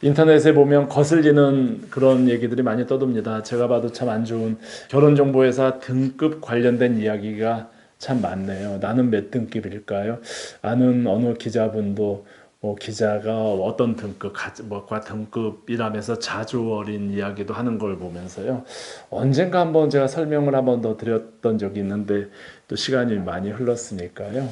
인터넷에 보면 거슬리는 그런 얘기들이 많이 떠돕니다. 제가 봐도 참 안 좋은 결혼정보회사 등급 관련된 이야기가 참 많네요. 나는 몇 등급일까요? 아는 어느 기자분도 뭐 기자가 어떤 등급, 뭐과 등급이라면서 자주 어린 이야기도 하는 걸 보면서요. 언젠가 한번 제가 설명을 한번 더 드렸던 적이 있는데 또 시간이 많이 흘렀으니까요.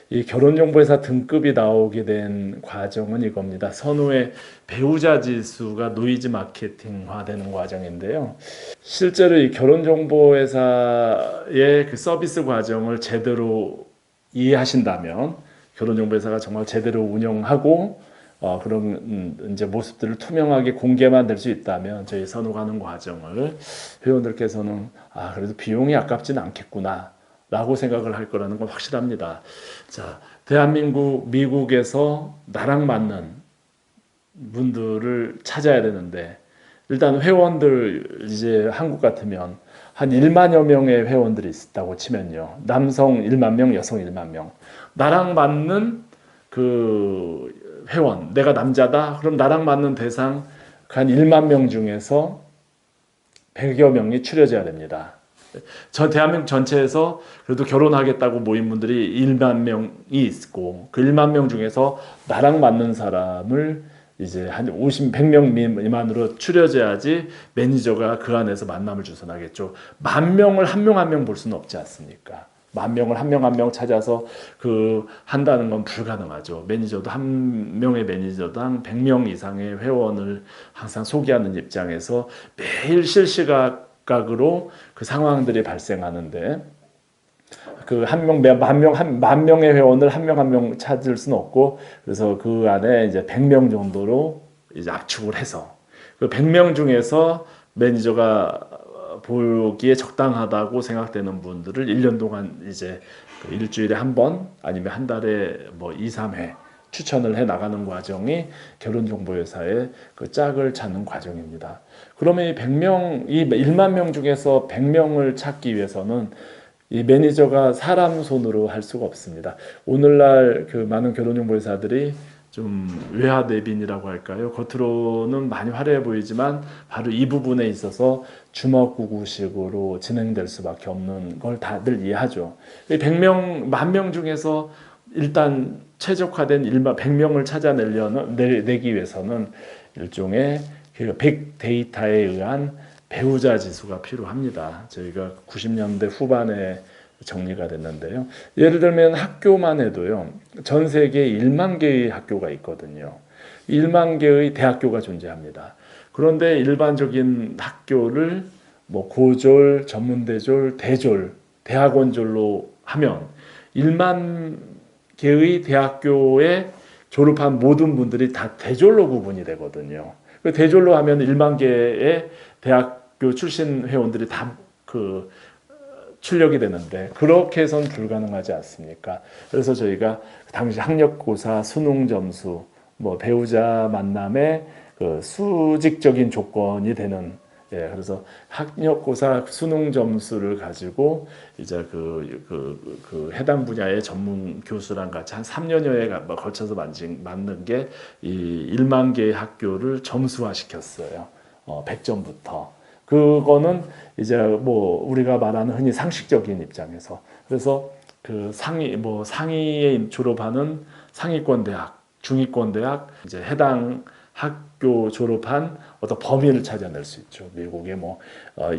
이 결혼정보회사 등급이 나오게 된 과정은 이겁니다. 선후에 배우자 지수가 노이즈 마케팅화되는 과정인데요. 실제로 이 결혼정보회사의 그 서비스 과정을 제대로 이해하신다면 결혼정보회사가 정말 제대로 운영하고 그런 이제 모습들을 투명하게 공개만 될 수 있다면 저희 선호가는 과정을 회원들께서는 그래도 비용이 아깝진 않겠구나 라고 생각을 할 거라는 건 확실합니다. 자, 대한민국, 미국에서 나랑 맞는 분들을 찾아야 되는데 일단 회원들 이제 한국 같으면 한 1만여 명의 회원들이 있다고 치면요. 남성 1만 명, 여성 1만 명. 나랑 맞는 그 회원, 내가 남자다. 그럼 나랑 맞는 대상 한 1만 명 중에서 100여 명이 추려져야 됩니다. 전 대한민국 전체에서 그래도 결혼하겠다고 모인 분들이 1만 명이 있고 그 1만 명 중에서 나랑 맞는 사람을 이제 한 100명 미만으로 추려져야지 매니저가 그 안에서 만남을 주선하겠죠. 10,000명을 한 명 한 명 볼 수는 없지 않습니까? 10,000명을 한 명 한 명 찾아서 그 한다는 건 불가능하죠. 매니저도 한 명의 매니저당 100명 이상의 회원을 항상 소개하는 입장에서 매일 실시각으로 그 상황들이 발생하는데 그 만 명의 회원을 한 명 한 명 찾을 수는 없고 그래서 그 안에 이제 100명 정도로 이제 압축을 해서 그 100명 중에서 매니저가 보기에 적당하다고 생각되는 분들을 1년 동안 이제 일주일에 한 번 아니면 한 달에 뭐 2, 3회 추천을 해 나가는 과정이 결혼정보회사의 그 짝을 찾는 과정입니다. 그러면 이 100명, 이 1만 명 중에서 100명을 찾기 위해서는 이 매니저가 사람 손으로 할 수가 없습니다. 오늘날 그 많은 결혼정보회사들이 좀 외화내빈이라고 할까요? 겉으로는 많이 화려해 보이지만 바로 이 부분에 있어서 주먹구구식으로 진행될 수밖에 없는 걸 다들 이해하죠. 100명, 10,000명 중에서 일단 최적화된 100명을 찾아내기 위해서는 일종의 빅데이터에 의한 배우자 지수가 필요합니다. 저희가 90년대 후반에 정리가 됐는데요. 예를 들면 학교만 해도요. 전 세계에 1만 개의 학교가 있거든요. 1만 개의 대학교가 존재합니다. 그런데 일반적인 학교를 뭐 고졸, 전문대졸, 대졸, 대학원졸로 하면 1만 개의 대학교에 졸업한 모든 분들이 다 대졸로 구분이 되거든요. 대졸로 하면 1만 개의 대학교 출신 회원들이 다 그 출력이 되는데 그렇게 해서는 불가능하지 않습니까? 그래서 저희가 당시 학력고사 수능 점수 뭐 배우자 만남의 그 수직적인 조건이 되는 그래서 학력고사 수능 점수를 가지고 이제 그 해당 분야의 전문 교수랑 같이 한 3년여에 걸쳐서 만든 게 이 1만 개의 학교를 점수화 시켰어요. 100점부터. 그거는 이제 뭐 우리가 말하는 흔히 상식적인 입장에서 그래서 그 상위에 졸업하는 상위권 대학, 중위권 대학 이제 해당 학교 졸업한 어떤 범위를 찾아낼 수 있죠. 미국의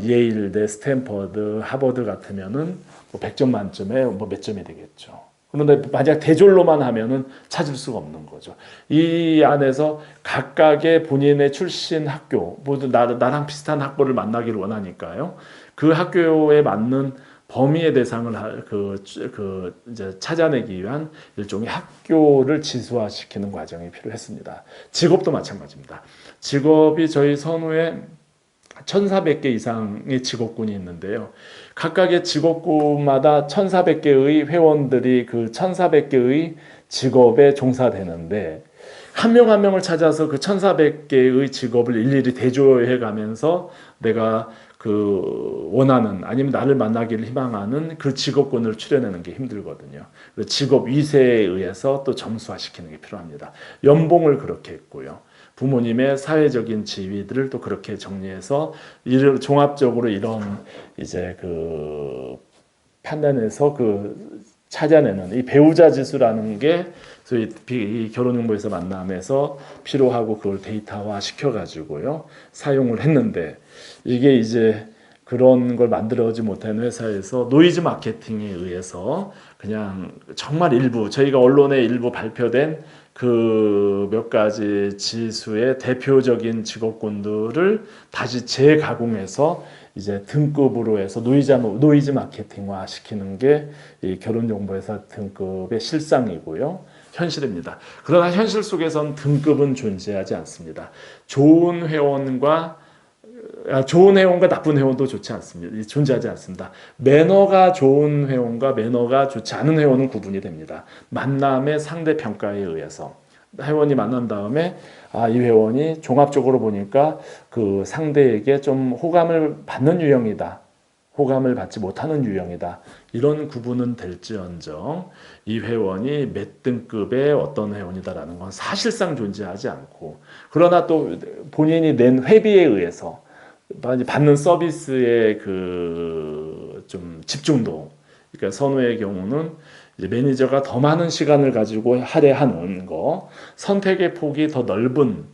예일대, 스탠퍼드, 하버드 같으면은 100점 만점에 몇 점이 되겠죠. 그런데 만약 대졸로만 하면은 찾을 수가 없는 거죠. 이 안에서 각각의 본인의 출신 학교, 모두 나랑 비슷한 학벌을 만나기를 원하니까요. 그 학교에 맞는 범위의 대상을 이제 찾아내기 위한 일종의 학교를 지수화시키는 과정이 필요했습니다. 직업도 마찬가지입니다. 직업이 저희 선후에 1,400개 이상의 직업군이 있는데요. 각각의 직업군마다 1,400개의 회원들이 그 1,400개의 직업에 종사되는데 한 명 한 명을 찾아서 그 1,400개의 직업을 일일이 대조해 가면서 내가 그 원하는 아니면 나를 만나기를 희망하는 그 직업군을 추려내는 게 힘들거든요. 직업 위세에 의해서 또 점수화시키는 게 필요합니다. 연봉을 그렇게 했고요. 부모님의 사회적인 지위들을 또 그렇게 정리해서 이를 종합적으로 이런 이제 그 판단해서 그 찾아내는 이 배우자 지수라는 게 소위 이 결혼정보에서 만남에서 필요하고 그걸 데이터화 시켜가지고요 사용을 했는데 이게 이제 그런 걸 만들어지 못한 회사에서 노이즈 마케팅에 의해서 그냥 정말 일부 저희가 언론에 일부 발표된 그 몇 가지 지수의 대표적인 직업군들을 다시 재가공해서 이제 등급으로 해서 노이즈 마케팅화 시키는 게 이 결혼정보회사 등급의 실상이고요. 현실입니다. 그러나 현실 속에선 등급은 존재하지 않습니다. 좋은 회원과 나쁜 회원도 좋지 않습니다. 존재하지 않습니다. 매너가 좋은 회원과 매너가 좋지 않은 회원은 구분이 됩니다. 만남의 상대 평가에 의해서 회원이 만난 다음에 이 회원이 종합적으로 보니까 그 상대에게 좀 호감을 받는 유형이다. 호감을 받지 못하는 유형이다. 이런 구분은 될지언정 이 회원이 몇 등급의 어떤 회원이다라는 건 사실상 존재하지 않고 그러나 또 본인이 낸 회비에 의해서 받는 서비스의 그 좀 집중도 그러니까 선호의 경우는 이제 매니저가 더 많은 시간을 가지고 할애하는 거 선택의 폭이 더 넓은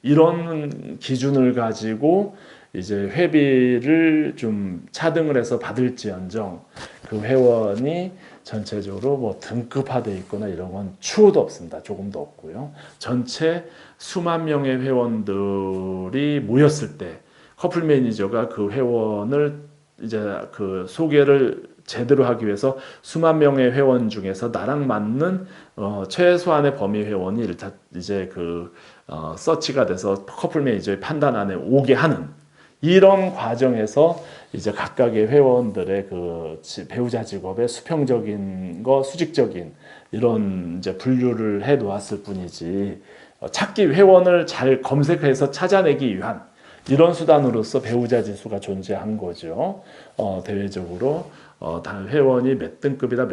이런 기준을 가지고 이제 회비를 좀 차등을 해서 받을지언정 그 회원이 전체적으로 뭐 등급화되어 있거나 이런 건 추호도 없습니다. 조금도 없고요. 전체 수만 명의 회원들이 모였을 때 커플 매니저가 그 회원을 이제 그 소개를 제대로 하기 위해서 수만 명의 회원 중에서 나랑 맞는 최소한의 범위 회원이 일단 이제 그 서치가 돼서 커플 매니저의 판단 안에 오게 하는 이런 과정에서 이제 각각의 회원들의 그 배우자 직업의 수평적인 거, 수직적인 이런 이제 분류를 해 놓았을 뿐이지 회원을 잘 검색해서 찾아내기 위한 이런 수단으로서 배우자 지수가 존재한 거죠. 대외적으로 회원이 몇 등급이다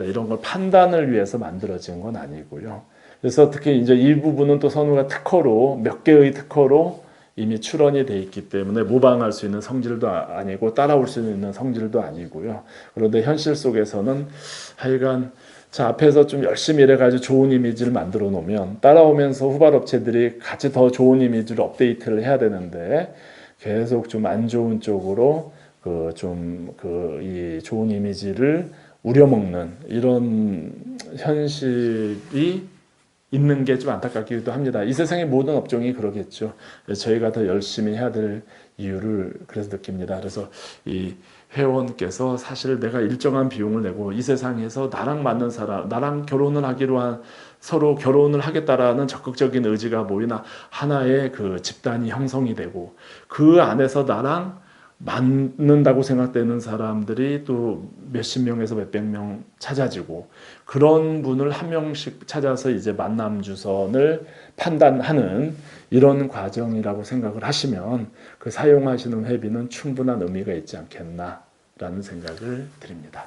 이런 걸 판단을 위해서 만들어진 건 아니고요. 그래서 특히 이제 이 부분은 또 선우가 특허로 몇 개의 특허로 이미 출원이 돼 있기 때문에 모방할 수 있는 성질도 아니고 따라올 수 있는 성질도 아니고요. 그런데 현실 속에서는 하여간 앞에서 좀 열심히 일해가지고 좋은 이미지를 만들어 놓으면 따라오면서 후발업체들이 같이 더 좋은 이미지를 업데이트를 해야 되는데 계속 좀 안 좋은 쪽으로 이 좋은 이미지를 우려먹는 이런 현실이 있는 게 좀 안타깝기도 합니다. 이 세상의 모든 업종이 그러겠죠. 저희가 더 열심히 해야 될 이유를 그래서 느낍니다. 그래서 이 회원께서 사실 내가 일정한 비용을 내고 이 세상에서 나랑 맞는 사람, 나랑 결혼을 하기로 한 서로 결혼을 하겠다라는 적극적인 의지가 모이나 하나의 그 집단이 형성이 되고 그 안에서 나랑 맞는다고 생각되는 사람들이 또 몇십 명에서 몇백 명 찾아지고 그런 분을 한 명씩 찾아서 이제 만남 주선을 판단하는 이런 과정이라고 생각을 하시면 그 사용하시는 회비는 충분한 의미가 있지 않겠나라는 생각을 드립니다.